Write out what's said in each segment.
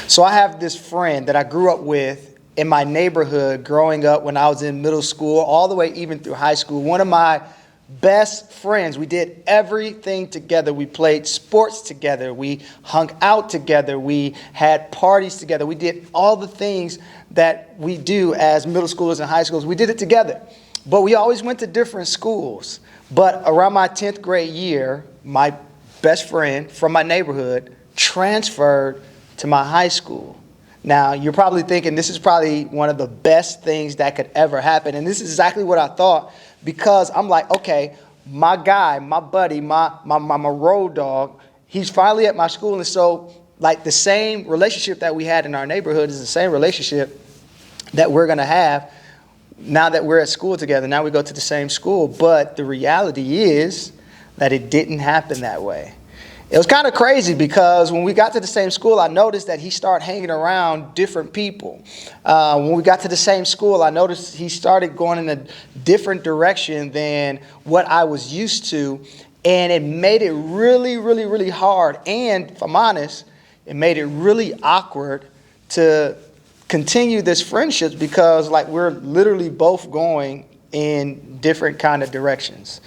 So I have this friend that I grew up with in my neighborhood growing up when I was in middle school, all the way even through high school. One of my best friends. We did everything together. We played sports together. We hung out together. We had parties together. We did all the things that we do as middle schoolers and high schoolers. We did it together. But we always went to different schools. But around my 10th grade year, my best friend from my neighborhood transferred to my high school. Now, you're probably thinking this is probably one of the best things that could ever happen. And this is exactly what I thought, because I'm like, okay, my guy, my buddy, my road dog, he's finally at my school. And so, like, the same relationship that we had in our neighborhood is the same relationship that we're going to have now that we're at school together. Now we go to the same school. But the reality is that it didn't happen that way. It was kind of crazy because when we got to the same school, I noticed that he started hanging around different people. When we got to the same school, I noticed he started going in a different direction than what I was used to. And it made it really, really, really hard. And if I'm honest, it made it really awkward to continue this friendship because, like, we're literally both going in different kind of directions.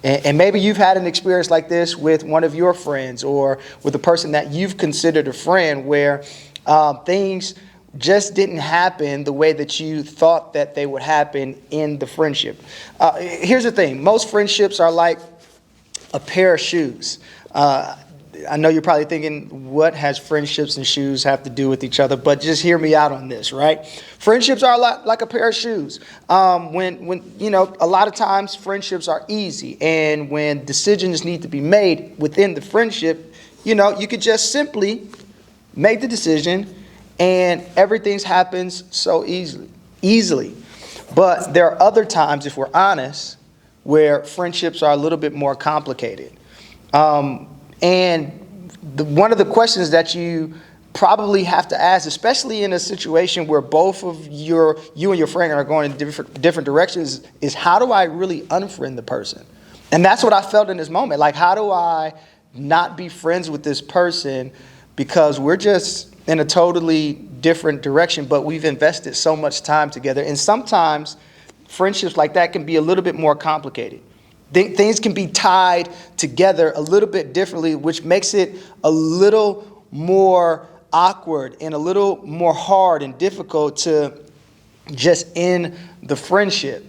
And maybe you've had an experience like this with one of your friends or with a person that you've considered a friend where things just didn't happen the way that you thought that they would happen in the friendship. Here's the thing. Most friendships are like a pair of shoes. I know you're probably thinking, what has friendships and shoes have to do with each other? But just hear me out on this, right? Friendships are like a pair of shoes. When you know, a lot of times friendships are easy. And when decisions need to be made within the friendship, you know, you could just simply make the decision and everything happens so easily. But there are other times, if we're honest, where friendships are a little bit more complicated. And one of the questions that you probably have to ask, especially in a situation where both of you and your friend are going in different directions, is how do I really unfriend the person? And that's what I felt in this moment. Like, how do I not be friends with this person because we're just in a totally different direction, but we've invested so much time together. And sometimes friendships like that can be a little bit more complicated. Things can be tied together a little bit differently, which makes it a little more awkward and a little more hard and difficult to just end the friendship.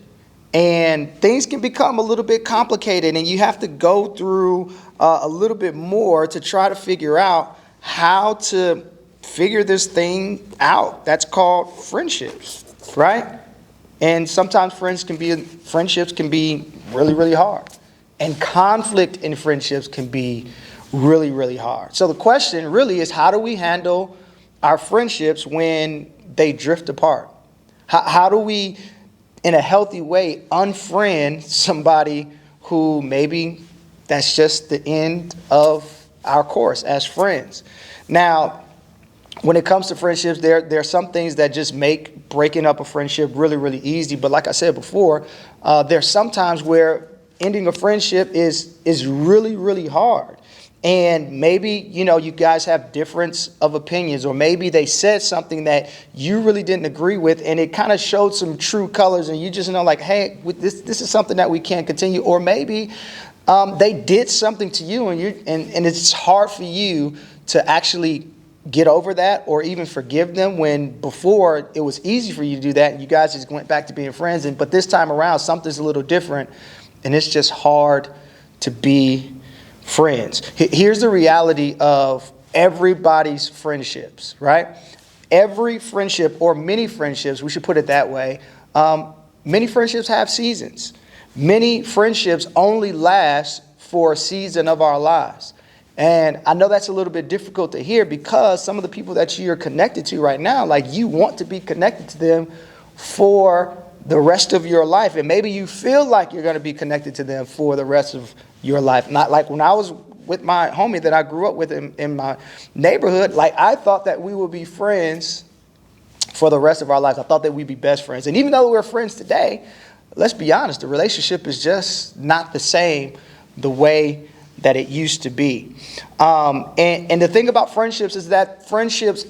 And things can become a little bit complicated, and you have to go through a little bit more to try to figure out how to figure this thing out. That's called friendships, right? And sometimes friendships can be really, really hard. And conflict in friendships can be really, really hard. So the question really is, how do we handle our friendships when they drift apart? How do we, in a healthy way, unfriend somebody who maybe that's just the end of our course as friends? Now, when it comes to friendships, there are some things that just make breaking up a friendship really, really easy. But like I said before, there's some times where ending a friendship is really, really hard. And maybe, you know, you guys have difference of opinions, or maybe they said something that you really didn't agree with, and it kind of showed some true colors, and you just know, like, hey, this is something that we can't continue. Or maybe they did something to you, and it's hard for you to actually get over that or even forgive them, when before it was easy for you to do that and you guys just went back to being friends. But this time around, something's a little different, and it's just hard to be friends. Here's the reality of everybody's friendships, right? Every friendship, or many friendships, we should put it that way, many friendships have seasons. Many friendships only last for a season of our lives. And I know that's a little bit difficult to hear, because some of the people that you're connected to right now, like, you want to be connected to them for the rest of your life. And maybe you feel like you're going to be connected to them for the rest of your life. Not like when I was with my homie that I grew up with in my neighborhood, like, I thought that we would be friends for the rest of our lives. I thought that we'd be best friends. And even though we're friends today, let's be honest, the relationship is just not the same the way that it used to be. And the thing about friendships is that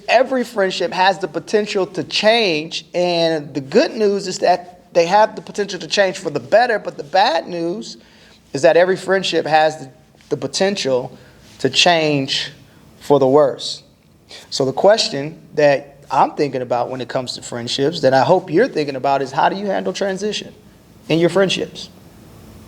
every friendship has the potential to change. And the good news is that they have the potential to change for the better. But the bad news is that every friendship has the potential to change for the worse. So the question that I'm thinking about when it comes to friendships, that I hope you're thinking about, is how do you handle transition in your friendships?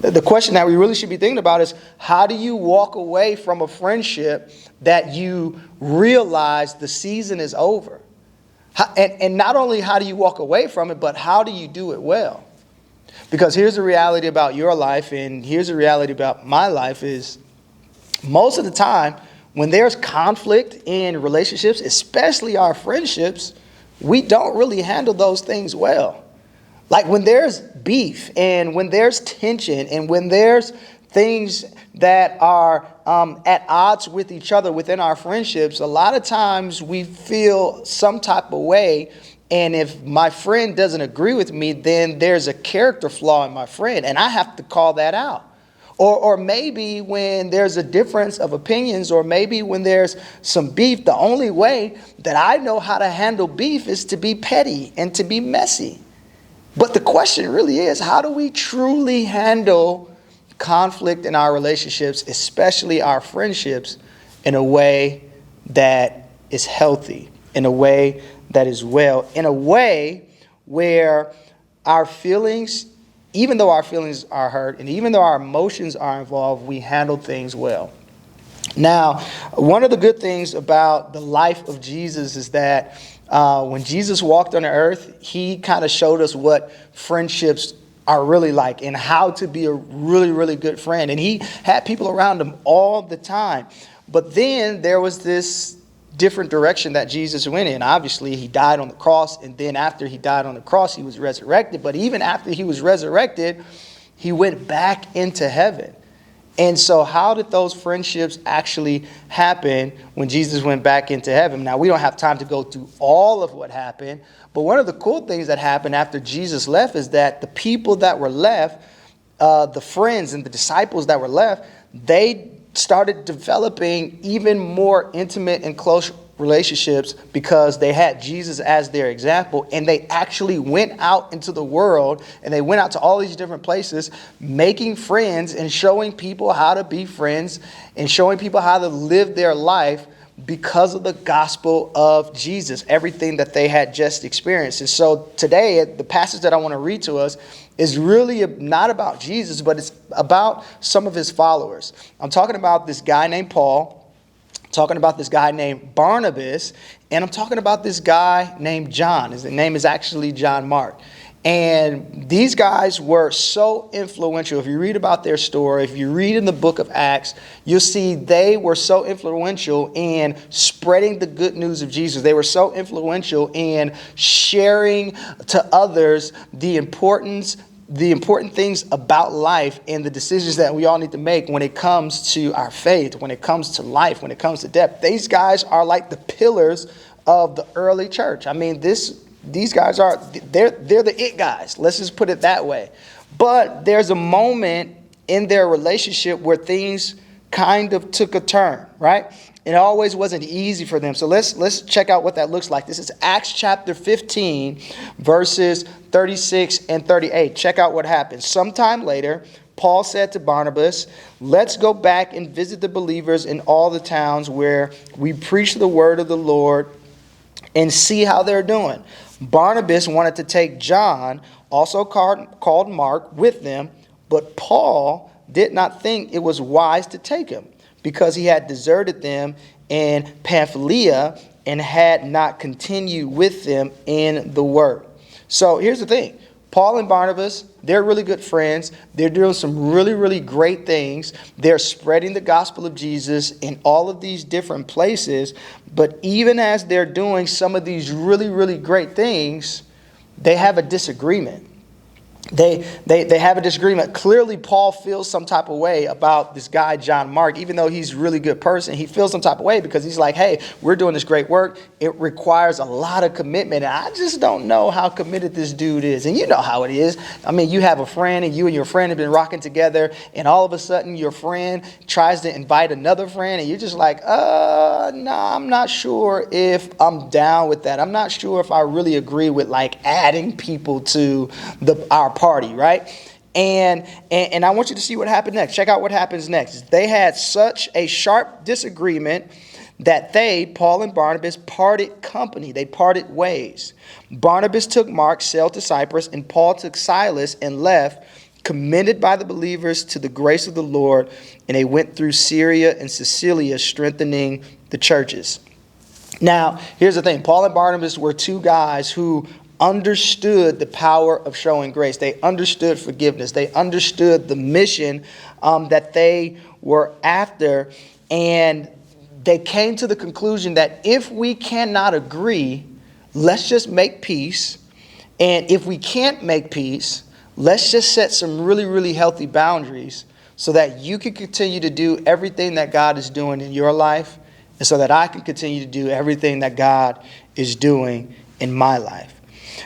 The question that we really should be thinking about is, how do you walk away from a friendship that you realize the season is over? And not only how do you walk away from it, but how do you do it well? Because here's the reality about your life, and here's the reality about my life, is most of the time when there's conflict in relationships, especially our friendships, we don't really handle those things well. Like when there's beef and when there's tension and when there's things that are at odds with each other within our friendships, a lot of times we feel some type of way. And if my friend doesn't agree with me, then there's a character flaw in my friend, and I have to call that out. Or maybe when there's a difference of opinions, or maybe when there's some beef, the only way that I know how to handle beef is to be petty and to be messy. But the question really is, how do we truly handle conflict in our relationships, especially our friendships, in a way that is healthy, in a way that is well, in a way where our feelings, even though our feelings are hurt and even though our emotions are involved, we handle things well. Now, one of the good things about the life of Jesus is that when Jesus walked on the earth, he kind of showed us what friendships are really like and how to be a really, really good friend. And he had people around him all the time. But then there was this different direction that Jesus went in. Obviously, he died on the cross, and then after he died on the cross, he was resurrected. But even after he was resurrected, he went back into heaven. And so how did those friendships actually happen when Jesus went back into heaven? Now, we don't have time to go through all of what happened, but one of the cool things that happened after Jesus left is that the people that were left, the friends and the disciples that were left, they started developing even more intimate and close relationships because they had Jesus as their example, and they actually went out into the world, and they went out to all these different places, making friends and showing people how to be friends and showing people how to live their life because of the gospel of Jesus, everything that they had just experienced. And so today, the passage that I want to read to us is really not about Jesus, but it's about some of his followers. I'm talking about this guy named Paul, talking about this guy named Barnabas, and I'm talking about this guy named John. His name is actually John Mark. And these guys were so influential. If you read about their story, if you read in the book of Acts, you'll see they were so influential in spreading the good news of Jesus. They were so influential in sharing to others the important things about life and the decisions that we all need to make when it comes to our faith, when it comes to life, when it comes to death. These guys are like the pillars of the early church. I mean, these guys they're the it guys. Let's just put it that way. But there's a moment in their relationship where things kind of took a turn, right? It always wasn't easy for them. So let's check out what that looks like. This is Acts chapter 15, verses 36 and 38. Check out what happens. Sometime later, Paul said to Barnabas, "Let's go back and visit the believers in all the towns where we preach the word of the Lord and see how they're doing." Barnabas wanted to take John, also called Mark, with them, but Paul did not think it was wise to take him, because he had deserted them in Pamphylia and had not continued with them in the word. So here's the thing. Paul and Barnabas, they're really good friends. They're doing some really, really great things. They're spreading the gospel of Jesus in all of these different places. But even as they're doing some of these really, really great things, they have a disagreement. They have a disagreement. Clearly, Paul feels some type of way about this guy, John Mark, even though he's a really good person. He feels some type of way because he's like, hey, we're doing this great work. It requires a lot of commitment. And I just don't know how committed this dude is. And you know how it is. I mean, you have a friend and you and your friend have been rocking together. And all of a sudden, your friend tries to invite another friend. And you're just like, nah, I'm not sure if I'm down with that. I'm not sure if I really agree with like adding people to our party, right? And I want you to see what happened next. Check out what happens next. They had such a sharp disagreement that they, Paul and Barnabas, parted company. They parted ways. Barnabas took Mark, sailed to Cyprus, and Paul took Silas and left, commended by the believers to the grace of the Lord, and they went through Syria and Cilicia, strengthening the churches. Now, here's the thing. Paul and Barnabas were two guys who understood the power of showing grace. They understood forgiveness. They understood the mission that they were after. And they came to the conclusion that if we cannot agree, let's just make peace. And if we can't make peace, let's just set some really, really healthy boundaries so that you can continue to do everything that God is doing in your life, and so that I can continue to do everything that God is doing in my life.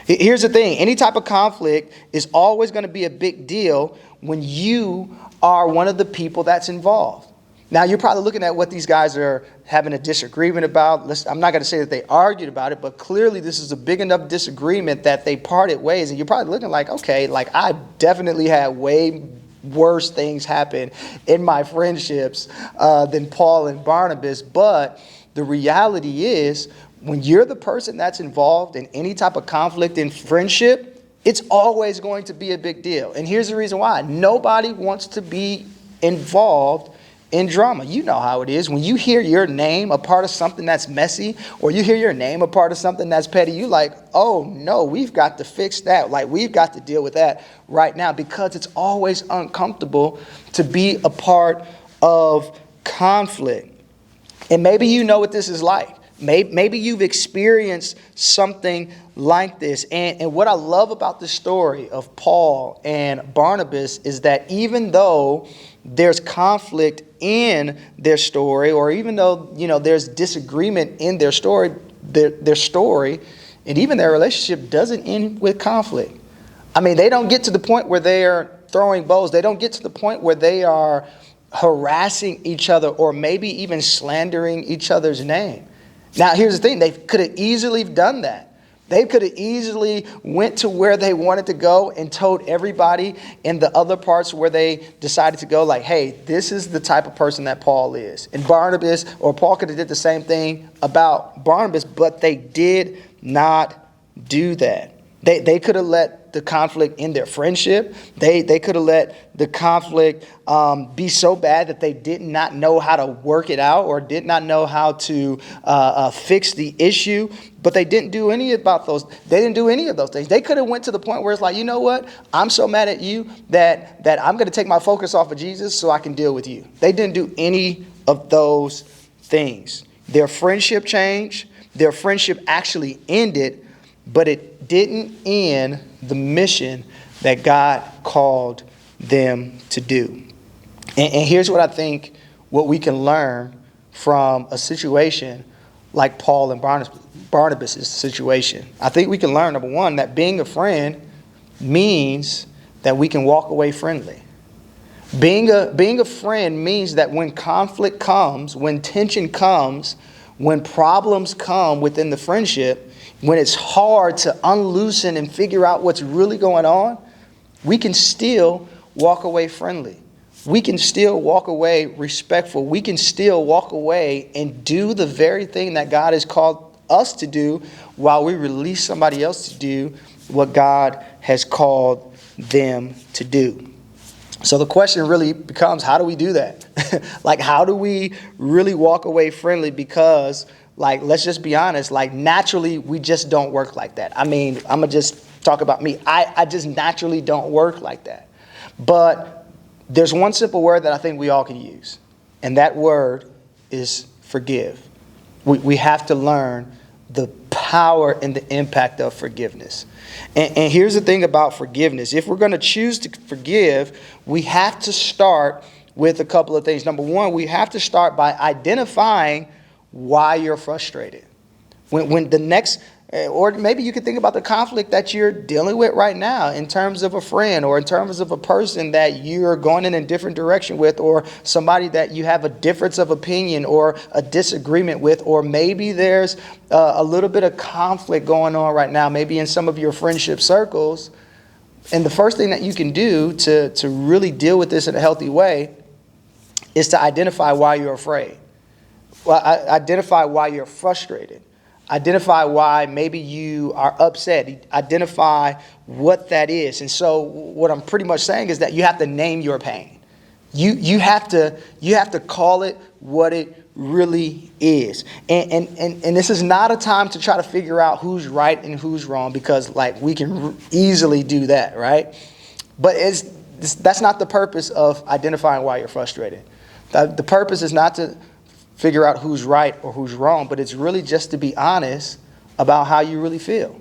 Here's the thing. Any type of conflict is always going to be a big deal when you are one of the people that's involved. Now, you're probably looking at what these guys are having a disagreement about. I'm not going to say that they argued about it, but clearly this is a big enough disagreement that they parted ways. And you're probably looking like, okay, like I definitely had way worse things happen in my friendships than Paul and Barnabas. But the reality is, when you're the person that's involved in any type of conflict in friendship, it's always going to be a big deal. And here's the reason why. Nobody wants to be involved in drama. You know how it is. When you hear your name a part of something that's messy, or you hear your name a part of something that's petty, you like, oh no, we've got to fix that. Like, we've got to deal with that right now, because it's always uncomfortable to be a part of conflict. And maybe you know what this is like. Maybe you've experienced something like this. And what I love about the story of Paul and Barnabas is that even though there's conflict in their story, or even though, there's disagreement in their story, their story, and even their relationship doesn't end with conflict. I mean, they don't get to the point where they are throwing bows. They don't get to the point where they are harassing each other, or maybe even slandering each other's name. Now, here's the thing. They could have easily done that. They could have easily went to where they wanted to go and told everybody in the other parts where they decided to go, like, hey, this is the type of person that Paul is. And Barnabas, or Paul could have did the same thing about Barnabas, but they did not do that. They could have let the conflict in their friendship. They could have let the conflict be so bad that they did not know how to work it out, or did not know how to fix the issue. But they didn't do any about those. They didn't do any of those things. They could have went to the point where it's like, you know what? I'm so mad at you that I'm going to take my focus off of Jesus so I can deal with you. They didn't do any of those things. Their friendship changed. Their friendship actually ended, but it didn't end the mission that God called them to do. And here's what I think, what we can learn from a situation like Paul and Barnabas' situation. I think we can learn, number one, that being a friend means that we can walk away friendly. Being a friend means that when conflict comes, when tension comes, when problems come within the friendship, when it's hard to unloosen and figure out what's really going on, we can still walk away friendly. We can still walk away respectful. We can still walk away and do the very thing that God has called us to do, while we release somebody else to do what God has called them to do. So the question really becomes, how do we do that? Like, how do we really walk away friendly? Because, like, let's just be honest, like, naturally, we just don't work like that. I mean, I'm going to just talk about me. I just naturally don't work like that. But there's one simple word that I think we all can use, and that word is forgive. We have to learn the power and the impact of forgiveness. And here's the thing about forgiveness. If we're going to choose to forgive, we have to start with a couple of things. Number one, we have to start by identifying why you're frustrated. When the next, or maybe you could think about the conflict that you're dealing with right now in terms of a friend or in terms of a person that you're going in a different direction with, or somebody that you have a difference of opinion or a disagreement with, or maybe there's a little bit of conflict going on right now, maybe in some of your friendship circles. And the first thing that you can do to really deal with this in a healthy way is to identify why you're afraid. Well, identify why you're frustrated. Identify why maybe you are upset. Identify what that is. And so what I'm pretty much saying is that you have to name your pain. You have to call it what it really is. And this is not a time to try to figure out who's right and who's wrong, because like we can easily do that, right? But that's not the purpose of identifying why you're frustrated. The purpose is not to figure out who's right or who's wrong, but it's really just to be honest about how you really feel,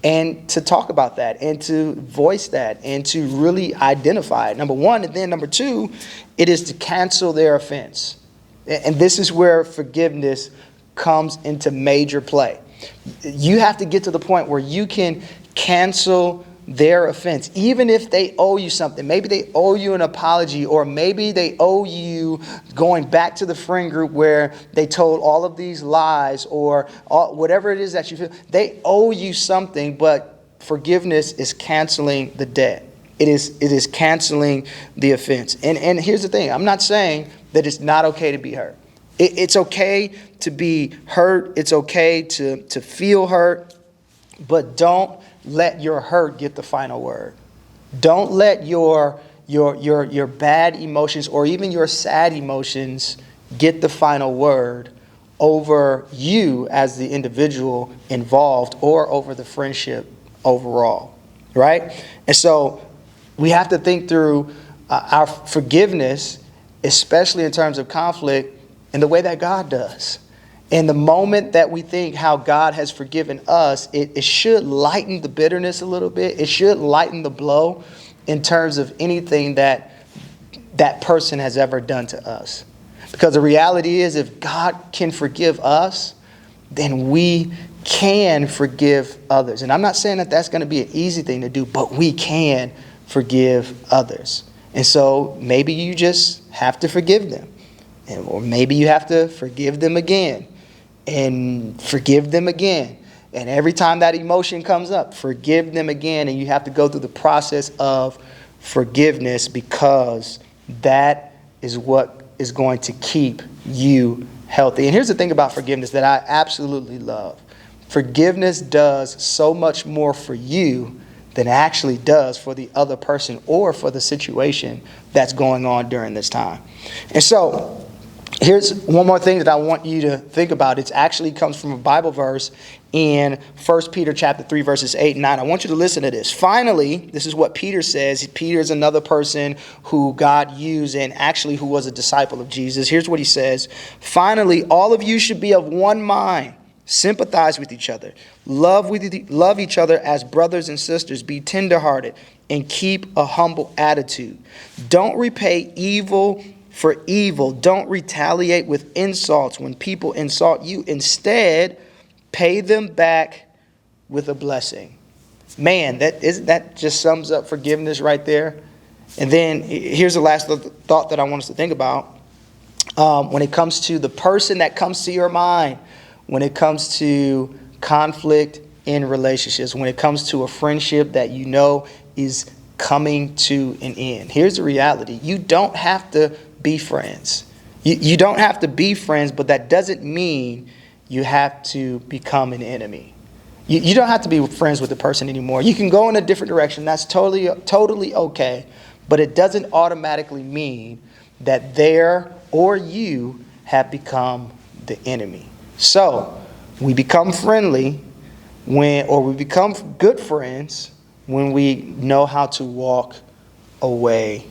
and to talk about that and to voice that and to really identify it, number one. And then number two, it is to cancel their offense. And this is where forgiveness comes into major play. You have to get to the point where you can cancel their offense, even if they owe you something. Maybe they owe you an apology, or maybe they owe you going back to the friend group where they told all of these lies, or whatever it is that you feel. They owe you something, but forgiveness is canceling the debt. It is canceling the offense. And here's the thing. I'm not saying that it's not okay to be hurt. It's okay to be hurt. It's okay to feel hurt, but don't let your hurt get the final word. Don't let your bad emotions or even your sad emotions get the final word over you as the individual involved, or over the friendship overall, right? And so we have to think through our forgiveness, especially in terms of conflict, in the way that God does. In the moment that we think how God has forgiven us, it should lighten the bitterness a little bit. It should lighten the blow in terms of anything that person has ever done to us. Because the reality is, if God can forgive us, then we can forgive others. And I'm not saying that that's going to be an easy thing to do, but we can forgive others. And so maybe you just have to forgive them. Or maybe you have to forgive them again. And forgive them again. And every time that emotion comes up, forgive them again. And you have to go through the process of forgiveness, because that is what is going to keep you healthy. And here's the thing about forgiveness that I absolutely love. Forgiveness does so much more for you than it actually does for the other person or for the situation that's going on during this time. And so here's one more thing that I want you to think about. It actually comes from a Bible verse in 1 Peter chapter 3, verses 8 and 9. I want you to listen to this. Finally, this is what Peter says. Peter is another person who God used, and actually who was a disciple of Jesus. Here's what he says. Finally, all of you should be of one mind. Sympathize with each other. Love each other as brothers and sisters. Be tenderhearted and keep a humble attitude. Don't repay evil for evil. Don't retaliate with insults when people insult you. Instead, pay them back with a blessing. Man, that just sums up forgiveness right there. And then here's the last thought that I want us to think about. When it comes to the person that comes to your mind, when it comes to conflict in relationships, when it comes to a friendship that you know is coming to an end, here's the reality. You don't have to be friends. You don't have to be friends, but that doesn't mean you have to become an enemy. You don't have to be friends with the person anymore. You can go in a different direction. That's totally okay. But it doesn't automatically mean that they or you have become the enemy. So we become friendly or we become good friends when we know how to walk away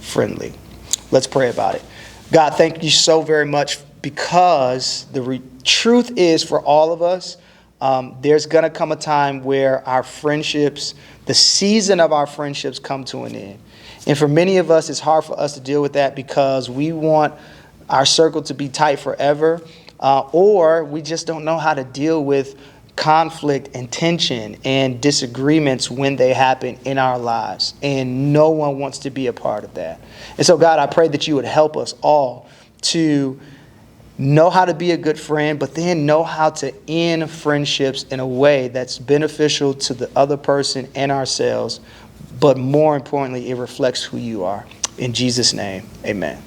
friendly. Let's pray about it. God, thank you so very much, because the truth is, for all of us, there's going to come a time where our friendships, the season of our friendships, come to an end. And for many of us, it's hard for us to deal with that because we want our circle to be tight forever, or we just don't know how to deal with conflict and tension and disagreements when they happen in our lives. And no one wants to be a part of that. And so, God, I pray that you would help us all to know how to be a good friend, but then know how to end friendships in a way that's beneficial to the other person and ourselves. But more importantly, it reflects who you are. In Jesus' name, amen.